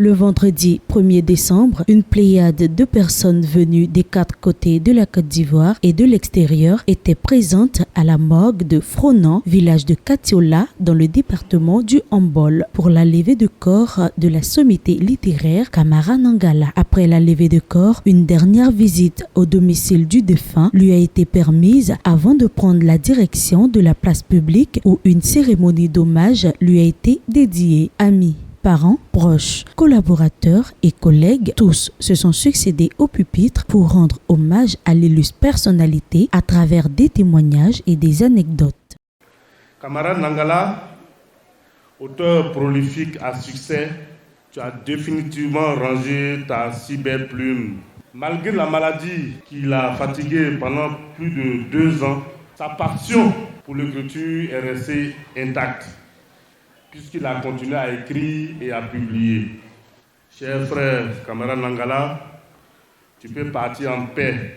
Le vendredi 1er décembre, une pléiade de personnes venues des 4 côtés de la Côte d'Ivoire et de l'extérieur était présente à la morgue de Fronan, village de Katiola, dans le département du Hambol, pour la levée de corps de la sommité littéraire Camara Nangala. Après la levée de corps, une dernière visite au domicile du défunt lui a été permise avant de prendre la direction de la place publique où une cérémonie d'hommage lui a été dédiée. Amis, parents, proches, collaborateurs et collègues, tous se sont succédés au pupitre pour rendre hommage à l'illustre personnalité à travers des témoignages et des anecdotes. Camara Nangala, auteur prolifique à succès, tu as définitivement rangé ta si belle plume. Malgré la maladie qui l'a fatigué pendant plus de 2 ans, sa passion pour l'écriture est restée intacte, puisqu'il a continué à écrire et à publier. Cher frère Camara Nangala, tu peux partir en paix.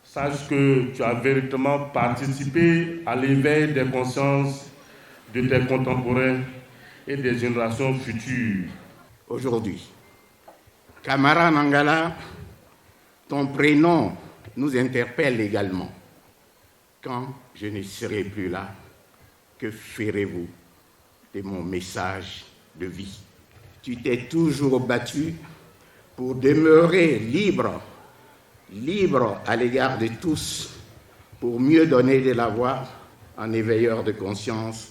Sache que tu as véritablement participé à l'éveil des consciences de tes contemporains et des générations futures. Aujourd'hui, Camara Nangala, ton prénom nous interpelle également. Quand je ne serai plus là, que ferez-vous de mon message de vie? Tu t'es toujours battu pour demeurer libre à l'égard de tous, pour mieux donner de la voix en éveilleur de conscience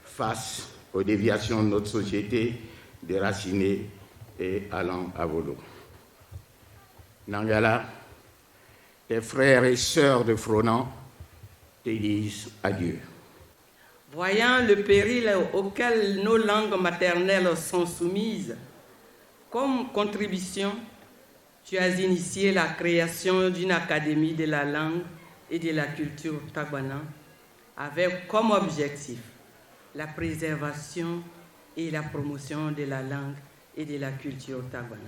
face aux déviations de notre société déracinée et allant à volo. Nangala, tes frères et sœurs de Fronan te disent adieu. Voyant le péril auquel nos langues maternelles sont soumises, comme contribution, tu as initié la création d'une académie de la langue et de la culture tagbana, avec comme objectif la préservation et la promotion de la langue et de la culture tagbana.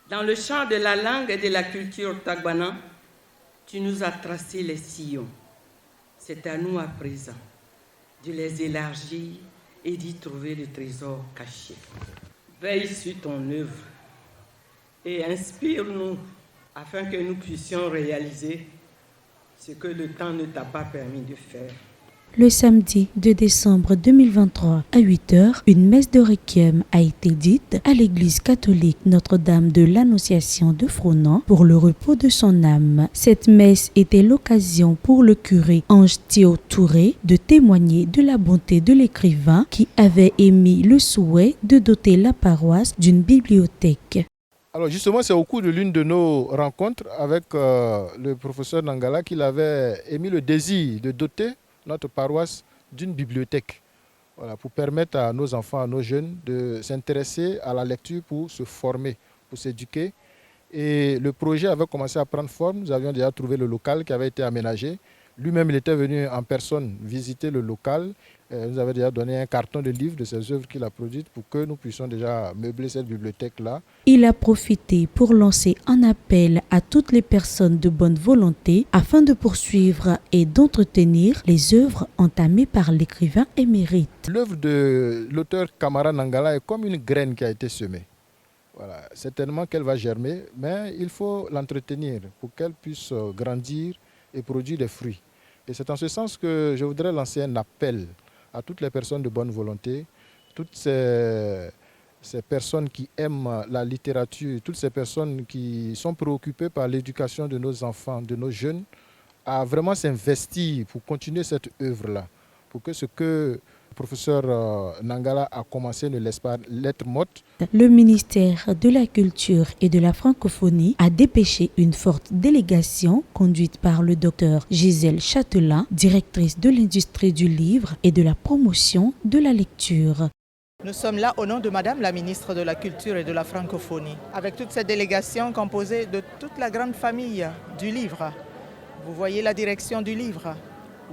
Dans le champ de la langue et de la culture tagbana, tu nous as tracé les sillons. C'est à nous à présent de les élargir et d'y trouver des trésors cachés. Veille sur ton œuvre et inspire-nous afin que nous puissions réaliser ce que le temps ne t'a pas permis de faire. Le samedi 2 décembre 2023 à 8h, une messe de requiem a été dite à l'église catholique Notre-Dame de l'Annonciation de Fronan pour le repos de son âme. Cette messe était l'occasion pour le curé Ange Théo Touré de témoigner de la bonté de l'écrivain qui avait émis le souhait de doter la paroisse d'une bibliothèque. Alors justement, c'est au cours de l'une de nos rencontres avec le professeur Nangala qu'il avait émis le désir de doter notre paroisse d'une bibliothèque, voilà, pour permettre à nos enfants, à nos jeunes de s'intéresser à la lecture pour se former, pour s'éduquer. Et le projet avait commencé à prendre forme. Nous avions déjà trouvé le local qui avait été aménagé. Lui-même, il était venu en personne visiter le local. Il nous avait déjà donné un carton de livres de ses œuvres qu'il a produites pour que nous puissions déjà meubler cette bibliothèque-là. Il a profité pour lancer un appel à toutes les personnes de bonne volonté afin de poursuivre et d'entretenir les œuvres entamées par l'écrivain émérite. L'œuvre de l'auteur Camara Nangala est comme une graine qui a été semée. Voilà, certainement qu'elle va germer, mais il faut l'entretenir pour qu'elle puisse grandir et produire des fruits. Et c'est en ce sens que je voudrais lancer un appel à toutes les personnes de bonne volonté, toutes ces personnes qui aiment la littérature, toutes ces personnes qui sont préoccupées par l'éducation de nos enfants, de nos jeunes, à vraiment s'investir pour continuer cette œuvre-là, pour que ce que le professeur Nangala a commencé ne laisse pas lettre morte. Le ministère de la Culture et de la Francophonie a dépêché une forte délégation conduite par le docteur Gisèle Châtelain, directrice de l'industrie du livre et de la promotion de la lecture. Nous sommes là au nom de Madame la ministre de la Culture et de la Francophonie, avec toute cette délégation composée de toute la grande famille du livre. Vous voyez la direction du livre,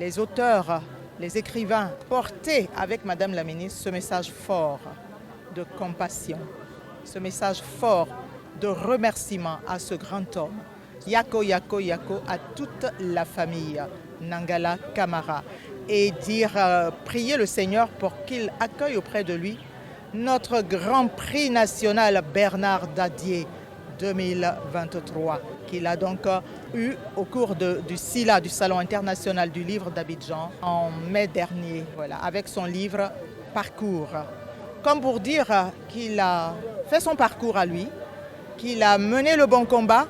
les auteurs, les écrivains, porter avec Madame la ministre ce message fort de compassion, ce message fort de remerciement à ce grand homme. Yako, yako, yako à toute la famille Nangala Camara. Et prier le Seigneur pour qu'il accueille auprès de lui notre grand prix national Bernard Dadier 2023, qu'il a donc eu au cours du SILA, du Salon international du livre d'Abidjan, en mai dernier, voilà, avec son livre Parcours. Comme pour dire qu'il a fait son parcours à lui, qu'il a mené le bon combat,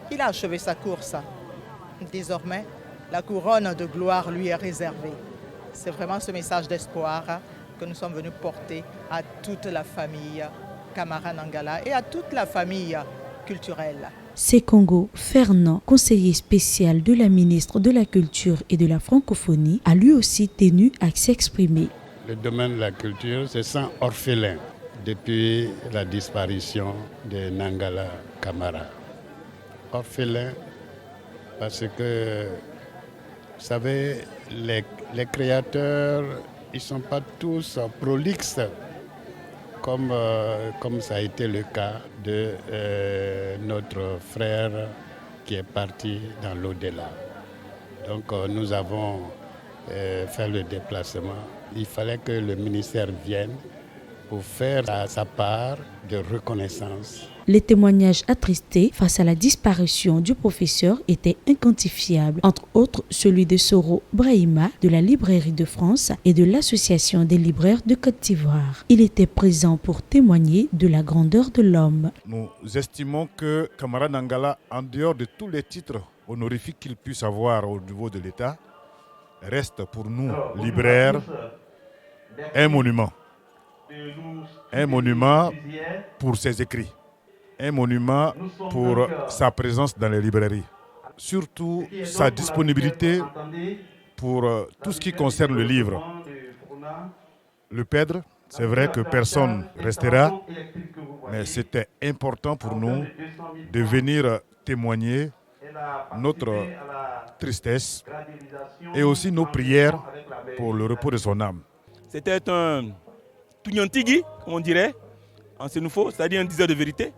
qu'il a achevé sa course. Désormais, la couronne de gloire lui est réservée. C'est vraiment ce message d'espoir que nous sommes venus porter à toute la famille Camara Nangala et à toute la famille culturelle. Sekongo Fernand, conseiller spécial de la ministre de la Culture et de la Francophonie, a lui aussi tenu à s'exprimer. Le domaine de la culture se sent orphelin depuis la disparition de Nangala Camara. Orphelin parce que, vous savez, les créateurs, ils ne sont pas tous prolixes comme ça a été le cas de notre frère qui est parti dans l'au-delà. Donc nous avons fait le déplacement. Il fallait que le ministère vienne pour faire sa part de reconnaissance. Les témoignages attristés face à la disparition du professeur étaient inquantifiables, entre autres celui de Soro Brahima de la Librairie de France et de l'Association des libraires de Côte d'Ivoire. Il était présent pour témoigner de la grandeur de l'homme. Nous estimons que Camara Nangala, en dehors de tous les titres honorifiques qu'il puisse avoir au niveau de l'État, reste pour nous, libraires, un monument. Un monument pour ses écrits. Un monument pour sa présence dans les librairies. Surtout sa disponibilité pour tout ce qui concerne le livre. Le Pèdre, c'est vrai que personne ne restera, mais c'était important pour nous de venir témoigner notre tristesse et aussi nos prières pour le repos de son âme. C'était un Tunyantigi, comme on dirait, en Sénoufo, c'est-à-dire un diseur de vérité.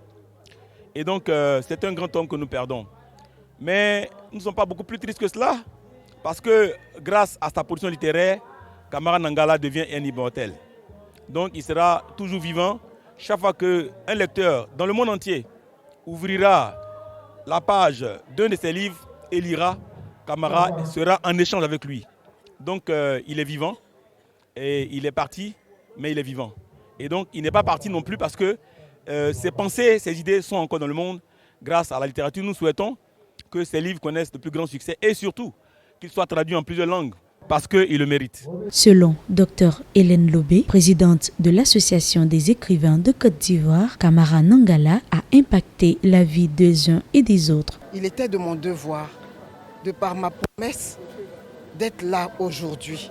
Et donc, c'est un grand homme que nous perdons. Mais nous ne sommes pas beaucoup plus tristes que cela, parce que grâce à sa position littéraire, Camara Nangala devient un immortel. Donc, il sera toujours vivant. Chaque fois qu'un lecteur dans le monde entier ouvrira la page d'un de ses livres et lira, Camara sera en échange avec lui. Donc, il est vivant et il est parti, mais il est vivant. Et donc, il n'est pas parti non plus parce que ses pensées, ses idées sont encore dans le monde. Grâce à la littérature, nous souhaitons que ces livres connaissent de plus grands succès et surtout qu'ils soient traduits en plusieurs langues parce qu'ils le méritent. Selon Dr Hélène Lobé, présidente de l'Association des écrivains de Côte d'Ivoire, Camara Nangala a impacté la vie des uns et des autres. Il était de mon devoir, de par ma promesse, d'être là aujourd'hui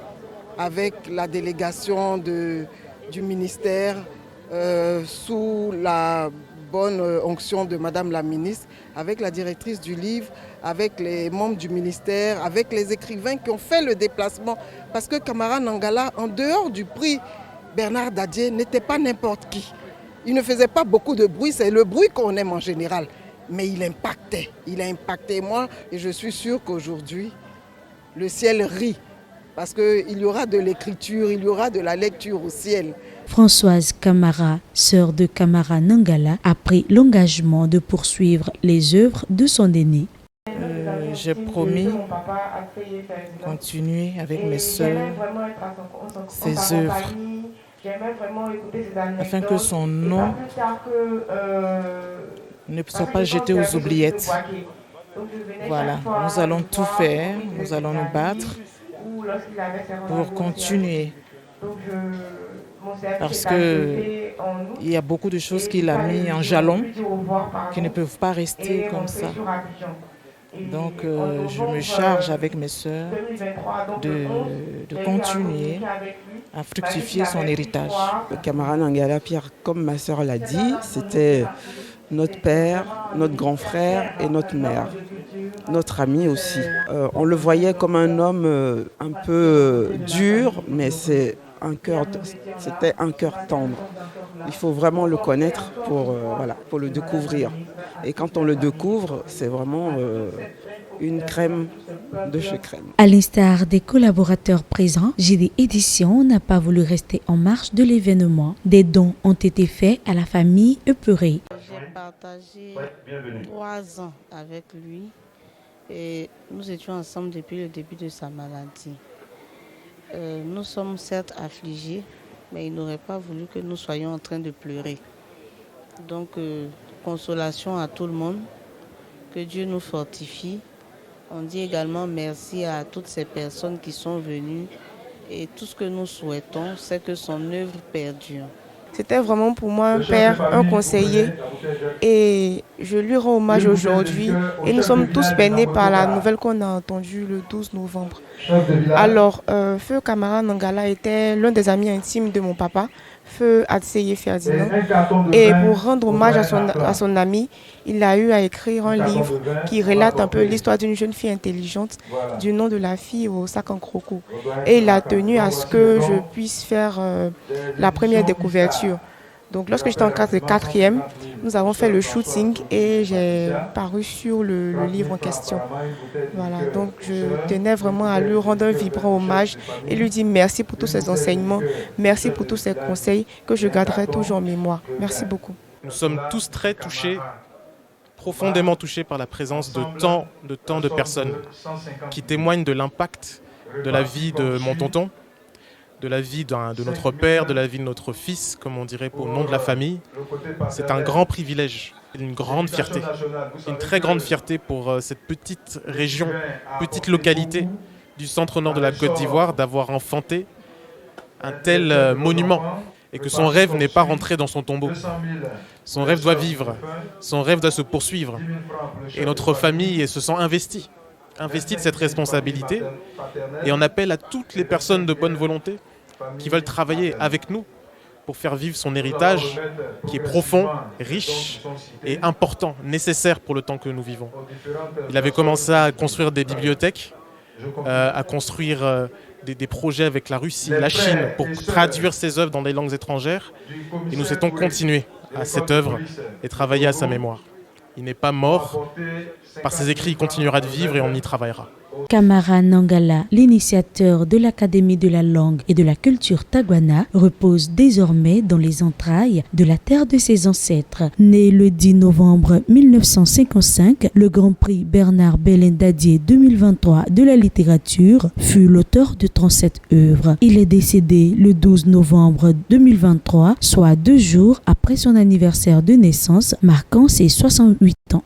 avec la délégation du ministère sous la bonne onction de Madame la ministre, avec la directrice du livre, avec les membres du ministère, avec les écrivains qui ont fait le déplacement. Parce que Camara Nangala, en dehors du prix Bernard Dadier, n'était pas n'importe qui. Il ne faisait pas beaucoup de bruit, c'est le bruit qu'on aime en général. Mais il impactait. Il a impacté moi et je suis sûre qu'aujourd'hui, le ciel rit. Parce qu'il y aura de l'écriture, il y aura de la lecture au ciel. Françoise Camara, sœur de Camara Nangala, a pris l'engagement de poursuivre les œuvres de son aîné. J'ai promis de continuer avec mes sœurs ses œuvres afin que son nom ne soit pas jeté aux oubliettes. Voilà, nous allons tout faire, nous allons nous battre pour continuer. Parce qu'il y a beaucoup de choses qu'il a mis en jalon qui ne peuvent pas rester comme ça. Donc je me charge avec mes sœurs de continuer à fructifier son héritage. Camara Nangala Pierre, comme ma sœur l'a dit, c'était notre père, notre grand frère et notre mère. Notre ami aussi. On le voyait comme un homme un peu dur, mais c'était un cœur tendre. Il faut vraiment le connaître pour le découvrir. Et quand on le découvre, c'est vraiment une crème de chez Crème. À l'instar des collaborateurs présents, JD Éditions n'a pas voulu rester en marge de l'événement. Des dons ont été faits à la famille épeurée. J'ai partagé 3 ans avec lui et nous étions ensemble depuis le début de sa maladie. Nous sommes certes affligés, mais il n'aurait pas voulu que nous soyons en train de pleurer. Donc, consolation à tout le monde, que Dieu nous fortifie. On dit également merci à toutes ces personnes qui sont venues et tout ce que nous souhaitons, c'est que son œuvre perdure. C'était vraiment pour moi un père, un conseiller et je lui rends hommage aujourd'hui et nous sommes tous peinés par la nouvelle qu'on a entendue le 12 novembre. Alors, Feu Camara Nangala était l'un des amis intimes de mon papa, Feu Atseye Ferdinand. Et pour rendre hommage à son ami, il a eu à écrire un livre qui relate un peu l'histoire d'une jeune fille intelligente du nom de la fille au sac en croco. Et il a tenu à ce que je puisse faire la première découverture. Donc lorsque j'étais en classe de 4e, nous avons fait le shooting et j'ai paru sur le livre en question. Voilà, donc je tenais vraiment à lui rendre un vibrant hommage et lui dire merci pour tous ses enseignements, merci pour tous ses conseils que je garderai toujours en mémoire. Merci beaucoup. Nous sommes tous très touchés, profondément touchés par la présence de tant de personnes qui témoignent de l'impact de la vie de mon tonton, de la vie de notre père, de la vie de notre fils, comme on dirait pour le nom de la famille. C'est un grand privilège, une grande fierté, une très grande fierté pour cette petite région, petite localité du centre-nord de la Côte d'Ivoire d'avoir enfanté un tel monument et que son rêve n'est pas rentré dans son tombeau. Son rêve doit vivre, son rêve doit se poursuivre et notre famille se sent investie de cette responsabilité et on appelle à toutes les personnes de bonne volonté qui veulent travailler avec nous pour faire vivre son héritage qui est profond, riche et important, nécessaire pour le temps que nous vivons. Il avait commencé à construire des bibliothèques, à construire des projets avec la Russie, la Chine pour traduire ses œuvres dans des langues étrangères et nous souhaitons continuer à cette œuvre et travailler à sa mémoire. Il n'est pas mort, par ses écrits il continuera de vivre et on y travaillera. Camara Nangala, l'initiateur de l'Académie de la langue et de la culture Tagwana, repose désormais dans les entrailles de la terre de ses ancêtres. Né le 10 novembre 1955, le Grand Prix Bernard Belin-Dadier 2023 de la littérature fut l'auteur de 37 œuvres. Il est décédé le 12 novembre 2023, soit 2 jours après son anniversaire de naissance, marquant ses 68 ans.